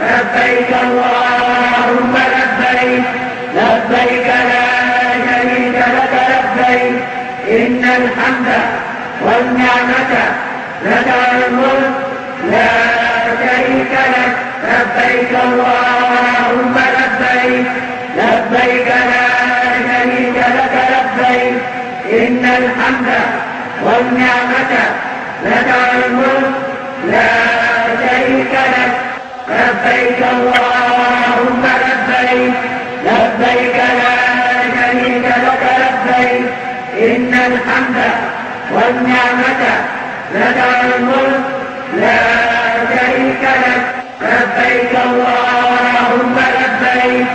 لبيك اللهم لبيك لبيك لا شريك لك لبيك إن الحمد والنعمة لك الملك لا شريك لك لبيك اللهم لبيك لبيك لا شريك لك لبيك إن الحمد والنعمة لك الملك لا شريك لك لبيك اللهم لبيك لبيك لا شريك لك لبيك إن الحمد والنعمة لك الملك لا شريك لك لبيك اللهم لبيك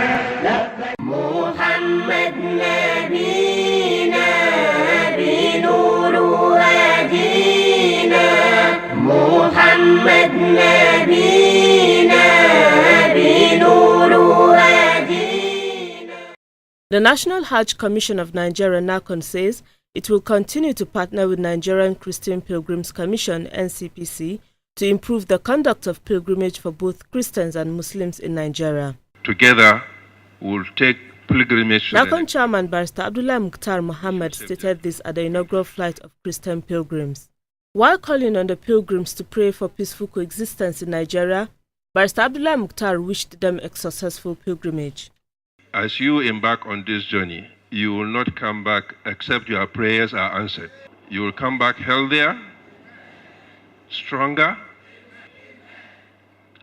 محمد نبينا بنور هدينا محمد نبينا بنور هدينا. The National Hajj Commission of Nigeria NAHCON says it will continue to partner with Nigerian Christian Pilgrims Commission (NCPC) to improve the conduct of pilgrimage for both Christians and Muslims in Nigeria. Together, we'll take pilgrimage. NAHCON Chairman Barrister Abdullah Mukhtar Muhammad stated this at the inaugural flight of Christian pilgrims. While calling on the pilgrims to pray for peaceful coexistence in Nigeria, Barrister Abdullah Mukhtar wished them a successful pilgrimage. As you embark on this journey, you will not come back except your prayers are answered. You will come back healthier, stronger,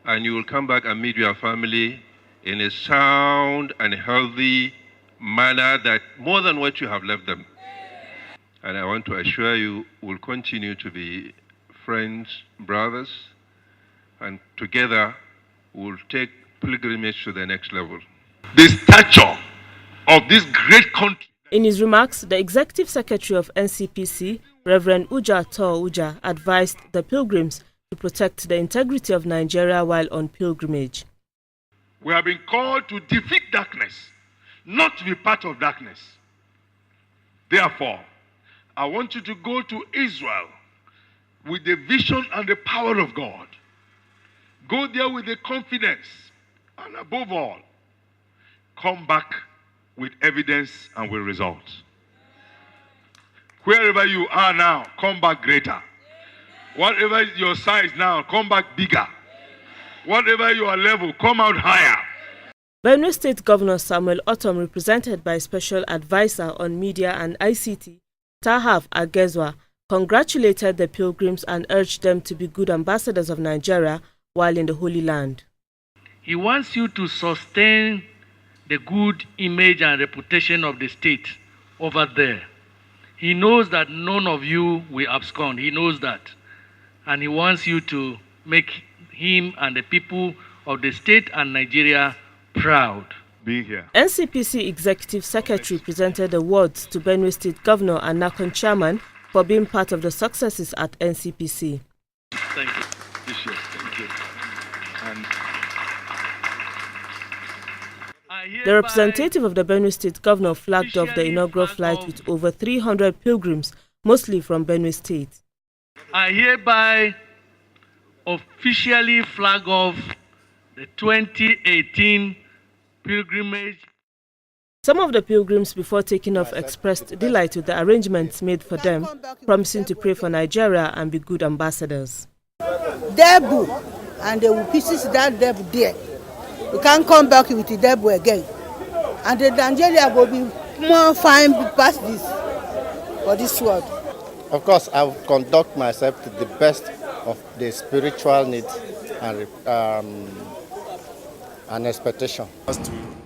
and you will come back and meet your family in a sound and healthy manner that more than what you have left them. And I want to assure you we'll continue to be friends, brothers, and together we'll take pilgrimage to the next level. The stature of this great country. In his remarks, the Executive Secretary of NCPC, Reverend Uja Tor Uja, advised the pilgrims to protect the integrity of Nigeria while on pilgrimage. We have been called to defeat darkness, not to be part of darkness. Therefore, I want you to go to Israel with the vision and the power of God. Go there with the confidence, and above all, come back with evidence and with results. Wherever you are now, come back greater. Whatever your size now, come back bigger. Whatever your level, come out higher. Benue State Governor Samuel Otom, represented by Special Advisor on Media and ICT, Tahaf Agezwa, congratulated the pilgrims and urged them to be good ambassadors of Nigeria while in the Holy Land. He wants you to sustain the good image and reputation of the state over there. He knows that none of you will abscond. He knows that. And he wants you to make him and the people of the state and Nigeria proud. Being here. NCPC Executive Secretary presented awards to Benue State Governor and NAHCON Chairman for being part of the successes at NCPC. Thank you. Thank you. And the representative of the Benue State Governor flagged off the inaugural flight with over 300 pilgrims, mostly from Benue State. I hereby officially flag off the 2018 pilgrimage. Some of the pilgrims before taking off expressed delight with the arrangements made for them, promising to pray for Nigeria and be good ambassadors. Devil, and they will pieces that devil there. We can't come back with the devil again. And the Nigeria will be more fine past this for this world. Of course, I will conduct myself to the best of the spiritual needs and expectation.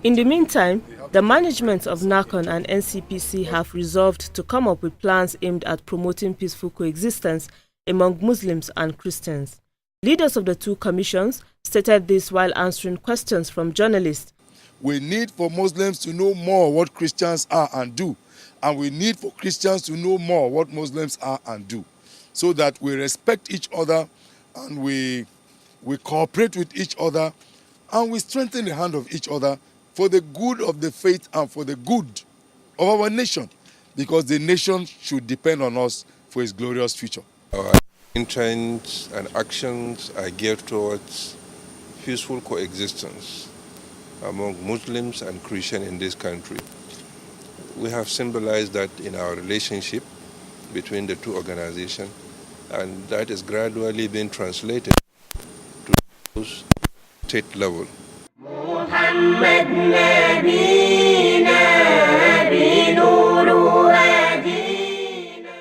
In the meantime, the management of NAHCON and NCPC have resolved to come up with plans aimed at promoting peaceful coexistence among Muslims and Christians. Leaders of the two commissions stated this while answering questions from journalists. We need for Muslims to know more what Christians are and do, and we need for Christians to know more what Muslims are and do, so that we respect each other and we cooperate with each other and we strengthen the hand of each other for the good of the faith and for the good of our nation, because the nation should depend on us for its glorious future. Our intents and actions are geared towards peaceful coexistence among Muslims and Christians in this country. We have symbolized that in our relationship between the two organizations, and that is gradually being translated to the state level. محمد نبينا بنور هدينا.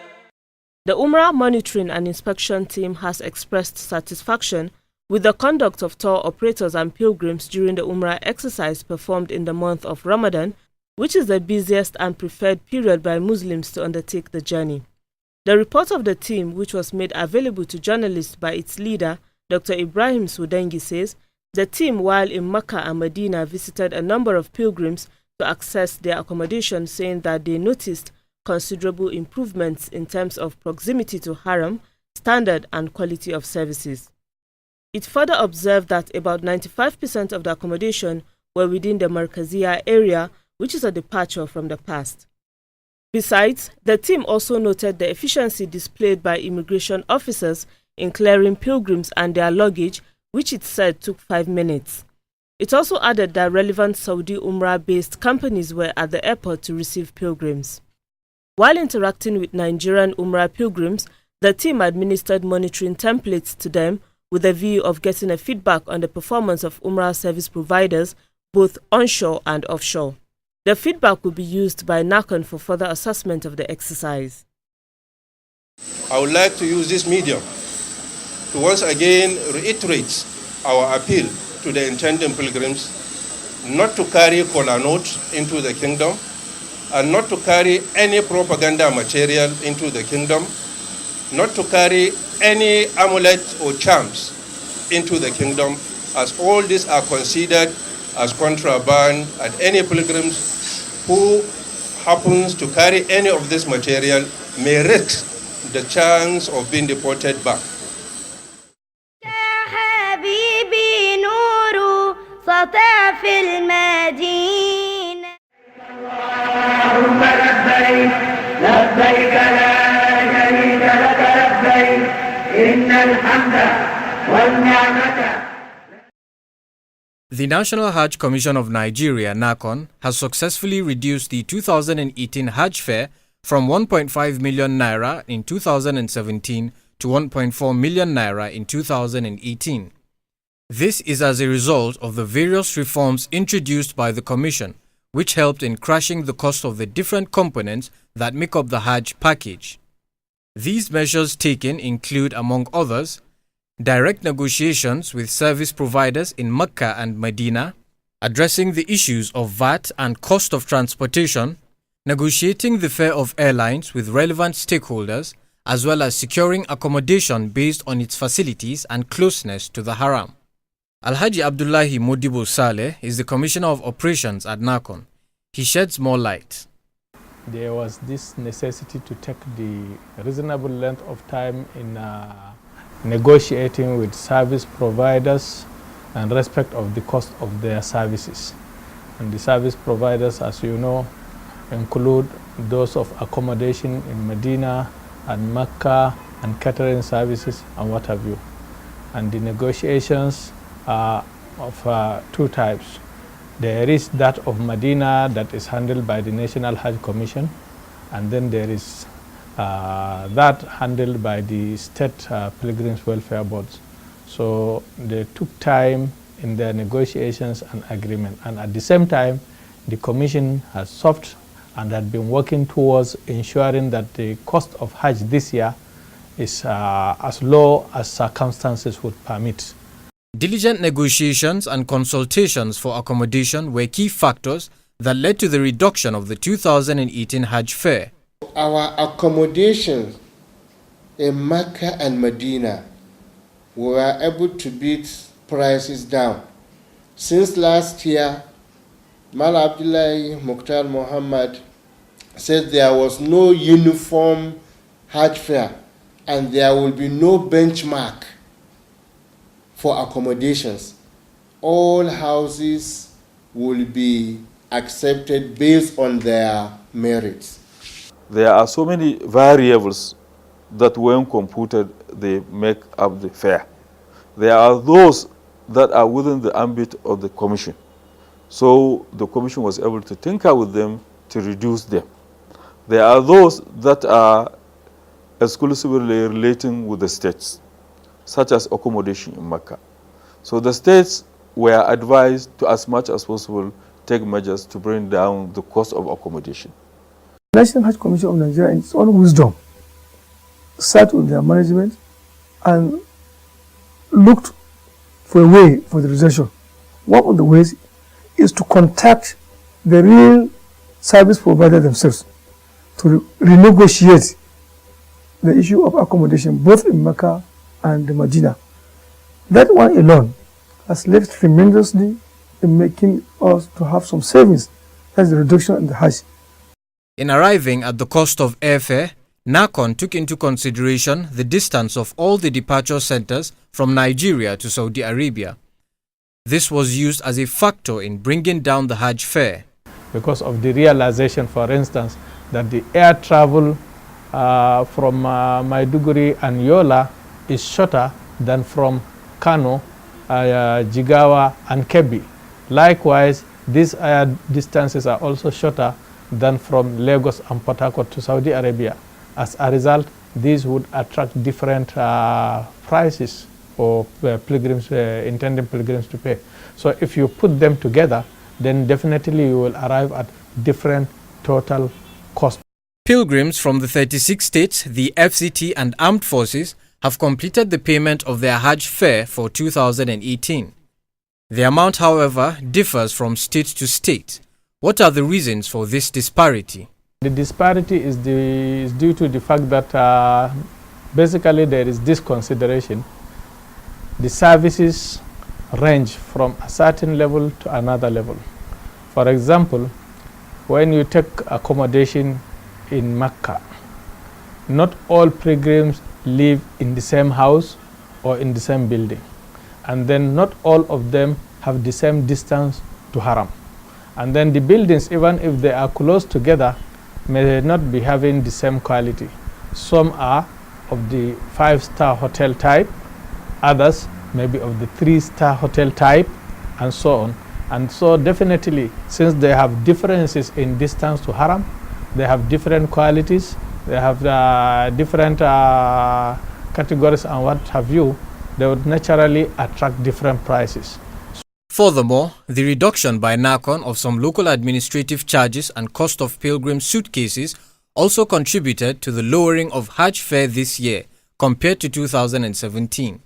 The Umrah Monitoring and Inspection Team has expressed satisfaction with the conduct of tour operators and pilgrims during the Umrah exercise performed in the month of Ramadan, which is the busiest and preferred period by Muslims to undertake the journey. The report of the team, which was made available to journalists by its leader, Dr. Ibrahim Sudengi, says the team, while in Mecca and Medina, visited a number of pilgrims to access their accommodation, saying that they noticed considerable improvements in terms of proximity to Haram, standard and quality of services. It further observed that about 95% of the accommodation were within the Markaziyah area, which is a departure from the past. Besides, the team also noted the efficiency displayed by immigration officers in clearing pilgrims and their luggage, which it said took 5 minutes. It also added that relevant Saudi Umrah-based companies were at the airport to receive pilgrims. While interacting with Nigerian Umrah pilgrims, the team administered monitoring templates to them with a view of getting a feedback on the performance of Umrah service providers, both onshore and offshore. The feedback will be used by NAHCON for further assessment of the exercise. I would like to use this medium to once again reiterate our appeal to the intending pilgrims not to carry kola notes into the kingdom and not to carry any propaganda material into the kingdom, not to carry any amulets or charms into the kingdom, as all these are considered as contraband, and any pilgrims who happens to carry any of this material may risk the chance of being deported back. حبيبي نور سطع في المدينة. اللهم لبيك لبيك لا شريك لك لبيك إن الحمد والنعمة. The National Hajj Commission of Nigeria, NAHCON, has successfully reduced the 2018 Hajj fare from 1.5 million naira in 2017 to 1.4 million naira in 2018. This is as a result of the various reforms introduced by the Commission, which helped in crashing the cost of the different components that make up the Hajj package. These measures taken include, among others, direct negotiations with service providers in Mecca and Medina, addressing the issues of VAT and cost of transportation, negotiating the fare of airlines with relevant stakeholders, as well as securing accommodation based on its facilities and closeness to the Haram. Alhaji Abdullahi Modibo Saleh is the Commissioner of Operations at NAHCON. He sheds more light. There was this necessity to take the reasonable length of time in negotiating with service providers and respect of the cost of their services. And the service providers, as you know, include those of accommodation in Medina and Mecca and catering services and what have you. And the negotiations are of two types. There is that of Medina that is handled by the National Hajj Commission, and then there is that handled by the state pilgrims welfare boards. So they took time in their negotiations and agreement, and at the same time the commission has sought and had been working towards ensuring that the cost of Hajj this year is as low as circumstances would permit. Diligent negotiations and consultations for accommodation were key factors that led to the reduction of the 2018 Hajj fare. Our accommodations in Mecca and Medina, we were able to beat prices down. Since last year, Mala Abdullahi Mukhtar Muhammad said there was no uniform Hajj fare and there will be no benchmark for accommodations. All houses will be accepted based on their merits. There are so many variables that when computed, they make up the fare. There are those that are within the ambit of the Commission. So the Commission was able to tinker with them to reduce them. There are those that are exclusively relating with the states, such as accommodation in Mecca. So the states were advised to, as much as possible, take measures to bring down the cost of accommodation. The National Hajj Commission of Nigeria, in its own wisdom, sat with their management and looked for a way for the recession. One of the ways is to contact the real service provider themselves to renegotiate the issue of accommodation both in Mecca and Medina. That one alone has left tremendously in making us to have some savings. That's the reduction in the Hajj. In arriving at the cost of airfare, NAHCON took into consideration the distance of all the departure centers from Nigeria to Saudi Arabia. This was used as a factor in bringing down the Hajj fare. Because of the realization, for instance, that the air travel from Maiduguri and Yola is shorter than from Kano, Jigawa and Kebbi. Likewise, these air distances are also shorter than from Lagos and Port Harcourt to Saudi Arabia. As a result, these would attract different prices for pilgrims, intending pilgrims to pay. So if you put them together, then definitely you will arrive at different total cost. Pilgrims from the 36 states, the FCT and armed forces have completed the payment of their Hajj fare for 2018. The amount, however, differs from state to state. What are the reasons for this disparity? The disparity is due to the fact that basically there is this consideration. The services range from a certain level to another level. For example, when you take accommodation in Mecca, not all pilgrims live in the same house or in the same building. And then not all of them have the same distance to Haram. And then the buildings, even if they are close together, may not be having the same quality. Some are of the 5-star hotel type, others may be of the 3-star hotel type, and so on. And so definitely, since they have differences in distance to Haram, they have different qualities, they have different categories and what have you, they would naturally attract different prices. Furthermore, the reduction by NAHCON of some local administrative charges and cost of pilgrim suitcases also contributed to the lowering of Hajj fare this year compared to 2017.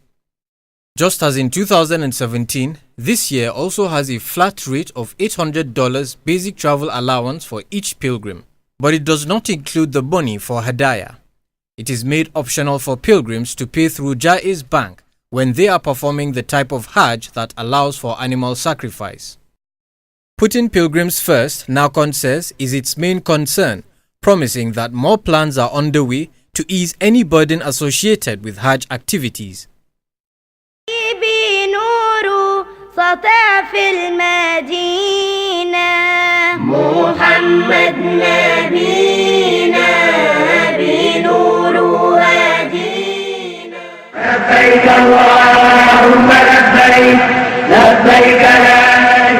Just as in 2017, this year also has a flat rate of $800 basic travel allowance for each pilgrim, but it does not include the money for Hadaya. It is made optional for pilgrims to pay through Jaiz Bank when they are performing the type of Hajj that allows for animal sacrifice. Putting pilgrims first, NAHCON says, is its main concern, promising that more plans are underway to ease any burden associated with Hajj activities. لبيك اللهم لبيك لبيك لا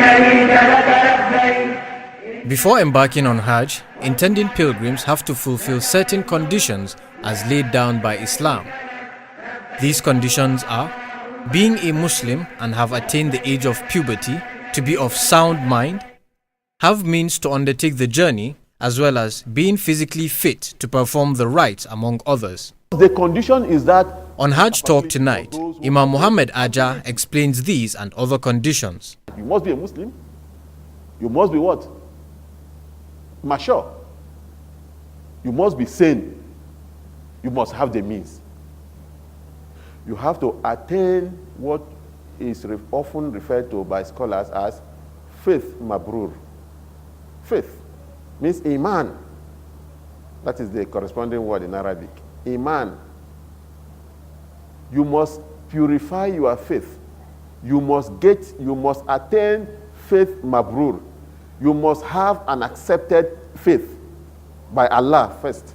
شريك لك لبيك. Before embarking on Hajj, intending pilgrims have to fulfill certain conditions as laid down by Islam. These conditions are being a Muslim and have attained the age of puberty, to be of sound mind, have means to undertake the journey, as well as being physically fit to perform the rites, among others. The condition is that on Hajj Talk tonight, Imam Muhammad Aja explains these and other conditions. You must be a Muslim. You must be what? Mature. You must be sane. You must have the means. You have to attain what is often referred to by scholars as faith mabrur. Faith means iman. That is the corresponding word in Arabic. Iman. You must purify your faith. You must attain faith mabrur. You must have an accepted faith by Allah first.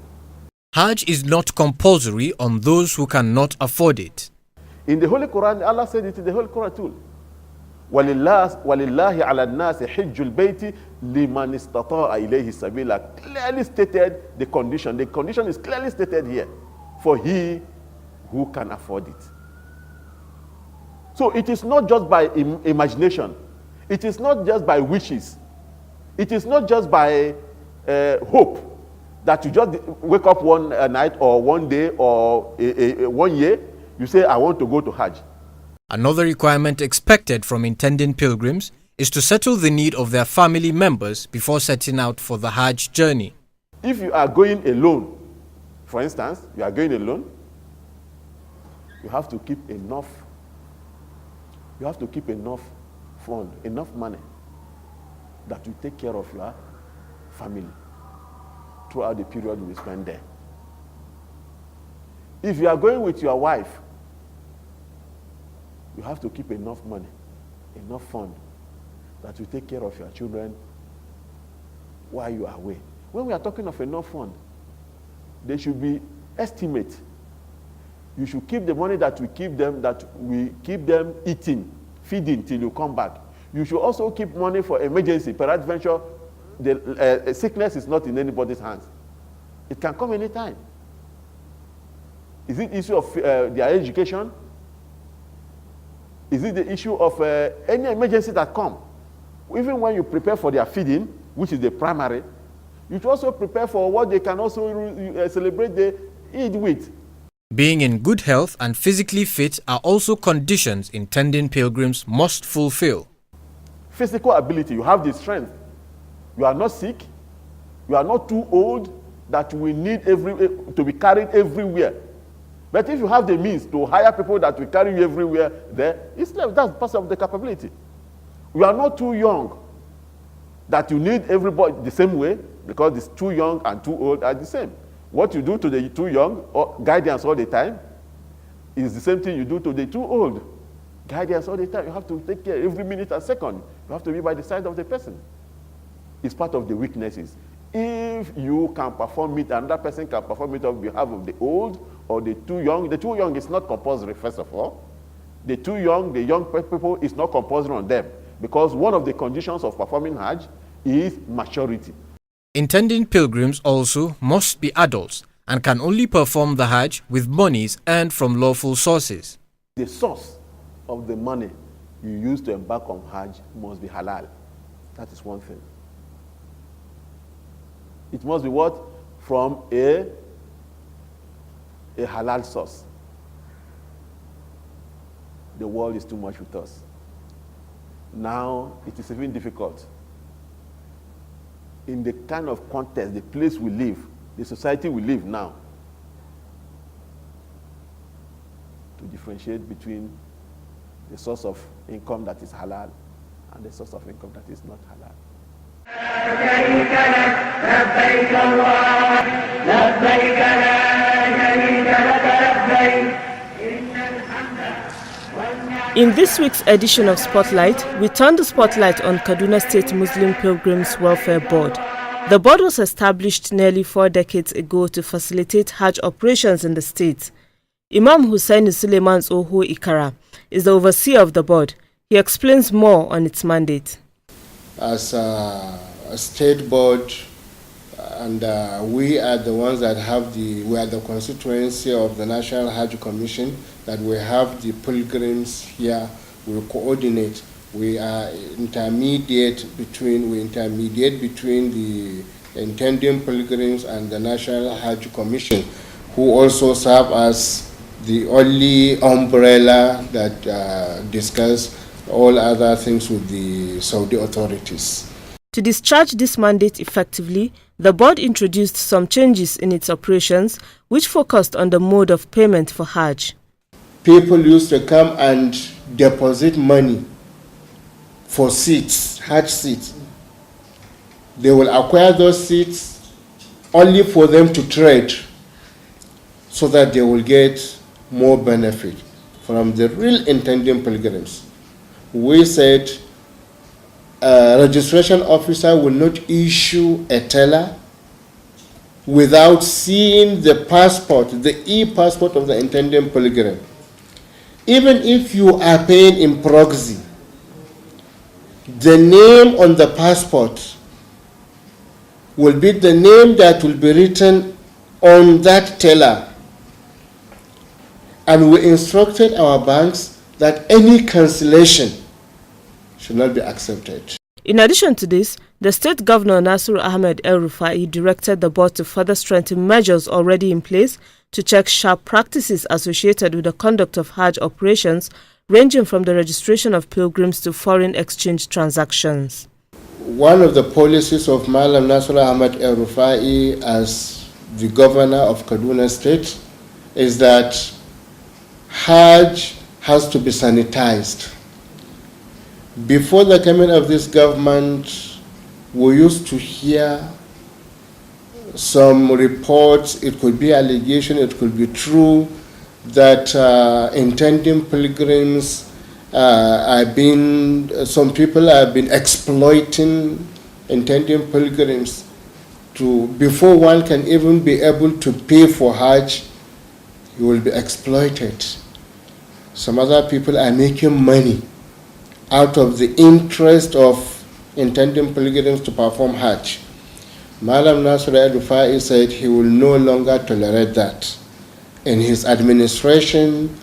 Hajj is not compulsory on those who cannot afford it. In the Holy Quran, Allah said it in the Holy Quran too. وَلِلَّهِ عَلَى النَّاسِ حِجُّ الْبَيْتِ لِمَنِ اسْتَطَاعَ إِلَيْهِ سَبِيلًا. Clearly stated the condition. The condition is clearly stated here. For he who can afford it. So it is not just by imagination. It is not just by wishes. It is not just by hope that you just wake up one night or one day or 1 year, you say, I want to go to Hajj. Another requirement expected from intending pilgrims is to settle the need of their family members before setting out for the Hajj journey. If you are going alone, for instance, you are going alone, you have to keep enough. You have to keep enough fund, enough money that will take care of your family throughout the period you spend there. If you are going with your wife, you have to keep enough money, enough fund that will take care of your children while you are away. When we are talking of enough fund, there should be estimate. You should keep the money that we keep them eating, feeding till you come back. You should also keep money for emergency. Peradventure, the sickness is not in anybody's hands. It can come anytime. Is it issue of their education? Is it the issue of any emergency that come? Even when you prepare for their feeding, which is the primary, you should also prepare for what they can also celebrate the Eid with. Being in good health and physically fit are also conditions intending pilgrims must fulfill. Physical ability, you have the strength. You are not sick. You are not too old that we need to be carried everywhere. But if you have the means to hire people that will carry you everywhere, that's part of the capability. You are not too young that you need everybody the same way, because it's too young and too old are the same. What you do to the too young, or guidance all the time, is the same thing you do to the too old. Guidance all the time. You have to take care every minute and second. You have to be by the side of the person. It's part of the weaknesses. If you can perform it, another person can perform it on behalf of the old or the too young. The too young is not compulsory, first of all. The too young, the young people, is not compulsory on them, because one of the conditions of performing Hajj is maturity. Intending pilgrims also must be adults and can only perform the Hajj with monies earned from lawful sources. The source of the money you use to embark on Hajj must be halal. That is one thing. It must be what? From a halal source. The world is too much with us. Now it is even difficult. In the kind of context, the place we live, the society we live now, to differentiate between the source of income that is halal and the source of income that is not halal. In this week's edition of Spotlight, we turn the spotlight on Kaduna State Muslim Pilgrims Welfare Board. The board was established nearly 4 decades ago to facilitate Hajj operations in the state. Imam Hussein Suleiman Oho Ikara is the overseer of the board. He explains more on its mandate. As a state board, and we are the ones that we are the constituency of the National Hajj Commission, that we have the pilgrims here, we coordinate, we intermediate between the intending pilgrims and the National Hajj Commission, who also serve as the only umbrella that discuss all other things with the Saudi authorities. To discharge this mandate effectively, the board introduced some changes in its operations, which focused on the mode of payment for Hajj. People used to come and deposit money for seats, Hajj seats. They will acquire those seats only for them to trade, so that they will get more benefit from the real intending pilgrims. We said a registration officer will not issue a teller without seeing the passport, the e-passport of the intending pilgrim. Even if you are paying in proxy, the name on the passport will be the name that will be written on that teller. And we instructed our banks that any cancellation should not be accepted. In addition to this, the state governor Nasir Ahmed El-Rufai directed the board to further strengthen measures already in place to check sharp practices associated with the conduct of Hajj operations, ranging from the registration of pilgrims to foreign exchange transactions. One of the policies of Malam Nasir Ahmed El-Rufai as the governor of Kaduna State is that Hajj has to be sanitized. Before the coming of this government, we used to hear some reports, it could be allegation, it could be true, that intending pilgrims some people have been exploiting intending pilgrims before one can even be able to pay for Hajj, you will be exploited. Some other people are making money out of the interest of intending pilgrims to perform Hajj. Malam Nasir El-Rufai said he will no longer tolerate that. In his administration,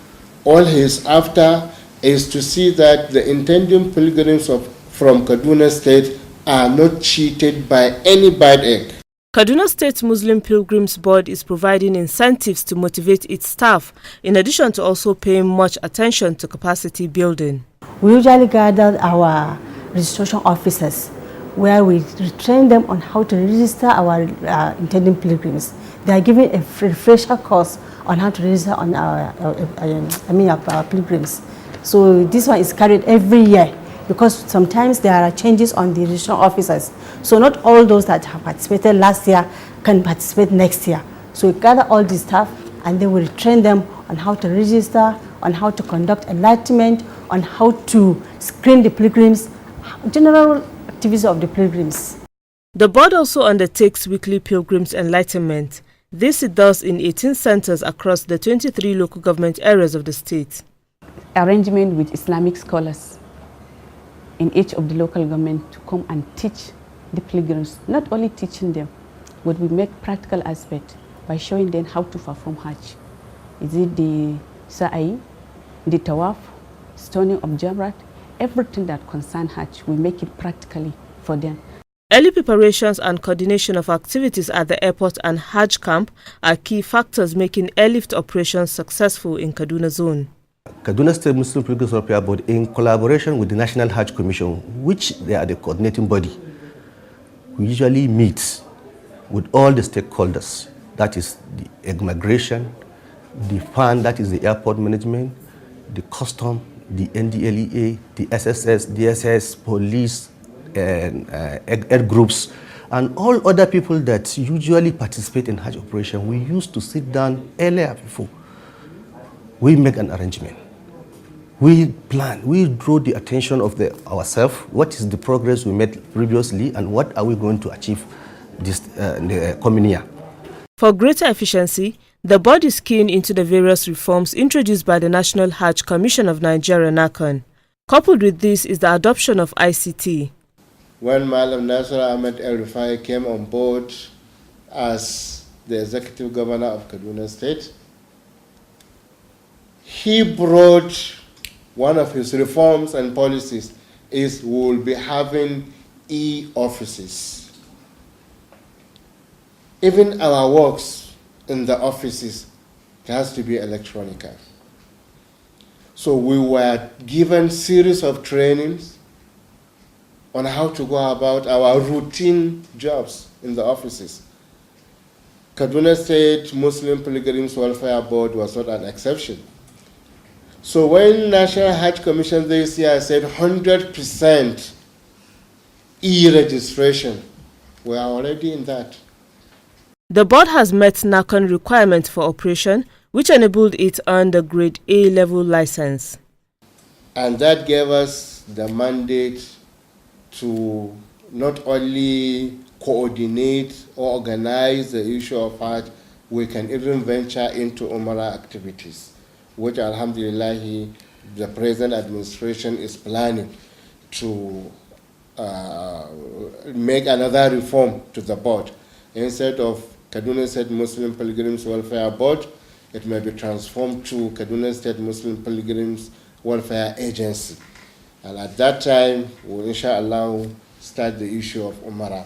all he is after is to see that the intending pilgrims from Kaduna State are not cheated by any bad egg. Kaduna State Muslim Pilgrims Board is providing incentives to motivate its staff, in addition to also paying much attention to capacity building. We usually gather our registration officers where we train them on how to register our intending pilgrims. They are given a refresher course on how to register on our pilgrims. So this one is carried every year because sometimes there are changes on the registration officers. So not all those that have participated last year can participate next year. So we gather all the staff and then we train them on how to register, on how to conduct enlightenment, on how to screen the pilgrims, general activities of the pilgrims. The board also undertakes weekly pilgrims enlightenment. This it does in 18 centers across the 23 local government areas of the state. Arrangement with Islamic scholars in each of the local government to come and teach the pilgrims, not only teaching them, but we make practical aspect by showing them how to perform Hajj. Is it the Sa'i, the Tawaf, stoning of Jamrat, everything that concerns Hajj, we make it practically for them. Early preparations and coordination of activities at the airport and Hajj camp are key factors making airlift operations successful in Kaduna zone. Kaduna State Muslim Pilgrims Welfare Board, in collaboration with the National Hajj Commission, which they are the coordinating body, we usually meet with all the stakeholders, that is the immigration, the fund, that is the airport management, the custom, the NDLEA, the SSS, DSS, police, and aid groups, and all other people that usually participate in Hajj operation. We used to sit down earlier before. We make an arrangement. We plan, we draw the attention of ourselves, what is the progress we made previously and what are we going to achieve this the coming year. For greater efficiency, the board is keen into the various reforms introduced by the National Hajj Commission of Nigeria, NAHCON. Coupled with this is the adoption of ICT. When Malam Nasir Ahmed El-Rufai came on board as the executive governor of Kaduna State, he brought one of his reforms and policies is we will be having e-offices. Even our works in the offices, it has to be electronic. So we were given series of trainings on how to go about our routine jobs in the offices. Kaduna State Muslim Pilgrims Welfare Board was not an exception. So when National Hajj Commission this year said 100% e-registration, we are already in that. The board has met NAHCON requirements for operation, which enabled it to earn the Grade A level license. And that gave us the mandate to not only coordinate or organize the issue of Hajj, we can even venture into Umrah activities, which Alhamdulillah the present administration is planning to make another reform to the board. Instead of Kaduna State Muslim Pilgrims Welfare Board, it may be transformed to Kaduna State Muslim Pilgrims Welfare Agency. And at that time, we'll inshallah start the issue of Umrah.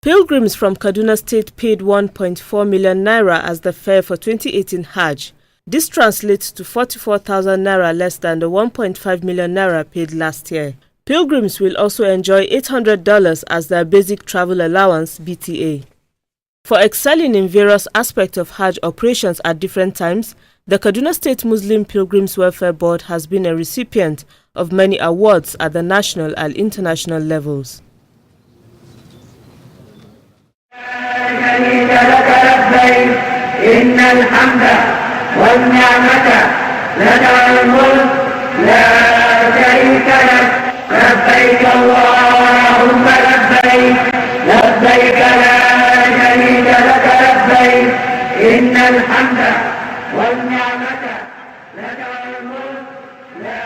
Pilgrims from Kaduna State paid 1.4 million naira as the fare for 2018 Hajj. This translates to 44,000 naira less than the 1.5 million naira paid last year. Pilgrims will also enjoy $800 as their basic travel allowance (BTA). For excelling in various aspects of Hajj operations at different times, the Kaduna State Muslim Pilgrims Welfare Board has been a recipient of many awards at the national and international levels. لبيك اللهم لبيك لبيك لا شريك لك لبيك إن الحمد والنعمة لك الملك لا